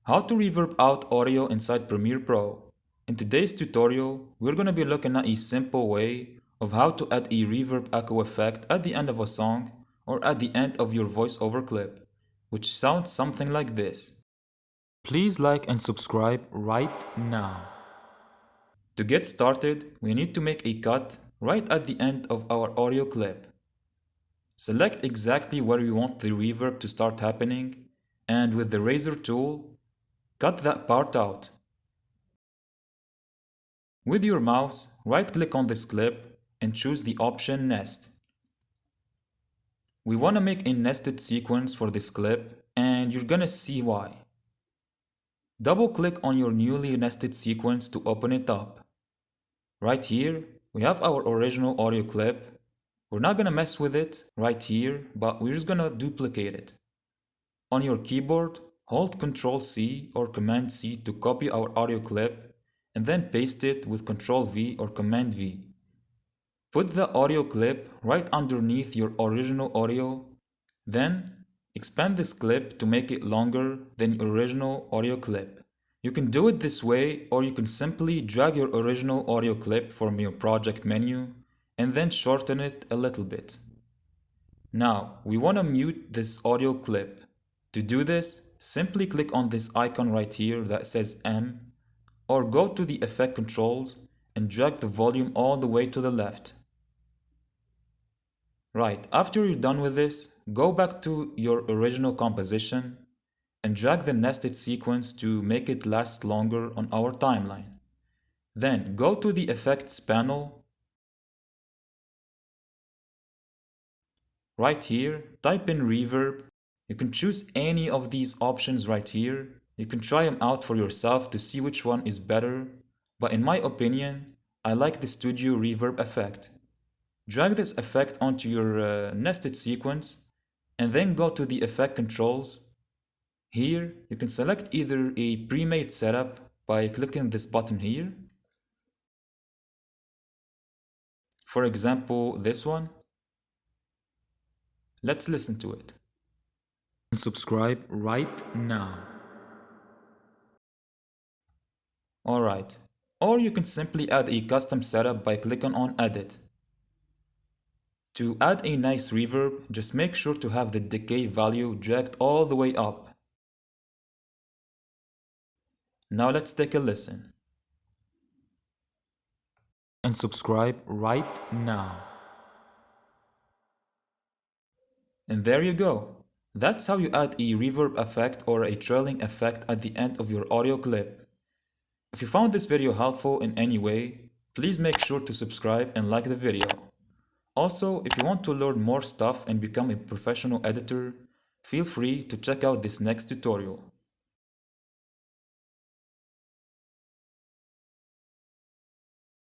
How to reverb out audio inside Premiere Pro. In today's tutorial, we're going to be looking at a simple way of how to add a reverb echo effect at the end of a song or at the end of your voiceover clip, which sounds something like this. Please like and subscribe right now. To get started, we need to make a cut right at the end of our audio clip. Select exactly where we want the reverb to start happening, and with the razor tool, cut that part out. With your mouse, right-click on this clip and choose the option Nest. We want to make a nested sequence for this clip, and you're gonna see why. Double-click on your newly nested sequence to open it up. Right here, we have our original audio clip. We're not gonna mess with it right here, but we're just gonna duplicate it. On your keyboard, hold Ctrl-C or Command-C to copy our audio clip and then paste it with Ctrl-V or Command-V. Put the audio clip right underneath your original audio, then expand this clip to make it longer than your original audio clip. You can do it this way, or you can simply drag your original audio clip from your project menu and then shorten it a little bit. Now, we want to mute this audio clip. To do this, simply click on this icon right here that says M, or go to the Effect Controls and drag the volume all the way to the left. Right, after you're done with this, go back to your original composition and drag the nested sequence to make it last longer on our timeline. Then go to the Effects panel. Right here, type in Reverb. You can choose any of these options right here. You can try them out for yourself to see which one is better, but in my opinion, I like the Studio Reverb effect. Drag this effect onto your nested sequence and then go to the Effect Controls. Here, you can select either a pre-made setup by clicking this button here. For example, this one. Let's listen to it. Subscribe right now. Alright, or you can simply add a custom setup by clicking on Edit. To add a nice reverb, just make sure to have the decay value dragged all the way up. Now let's take a listen. And subscribe right now. And there you go. That's how you add a reverb effect or a trailing effect at the end of your audio clip. If you found this video helpful in any way, please make sure to subscribe and like the video. Also, if you want to learn more stuff and become a professional editor, feel free to check out this next tutorial.